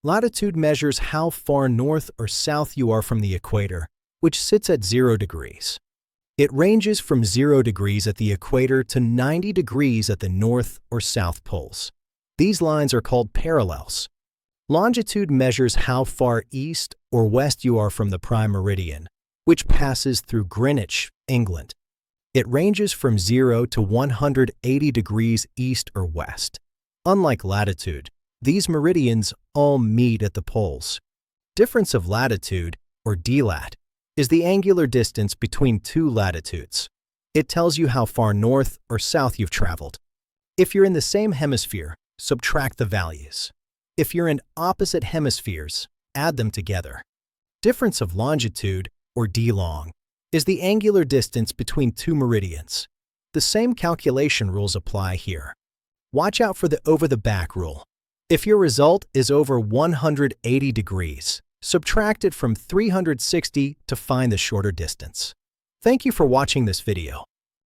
Latitude measures how far north or south you are from the equator, which sits at 0 degrees. It ranges from 0 degrees at the equator to 90 degrees at the north or south poles. These lines are called parallels. Longitude measures how far east or west you are from the prime meridian, which passes through Greenwich, England. It ranges from 0 to 180 degrees east or west. Unlike latitude, these meridians all meet at the poles. Difference of latitude, or DLAT, is the angular distance between two latitudes. It tells you how far north or south you've traveled. If you're in the same hemisphere, subtract the values. If you're in opposite hemispheres, add them together. Difference of longitude, or DLong, is the angular distance between two meridians. The same calculation rules apply here. Watch out for the over-the-back rule. If your result is over 180 degrees, subtract it from 360 to find the shorter distance. Thank you for watching this video.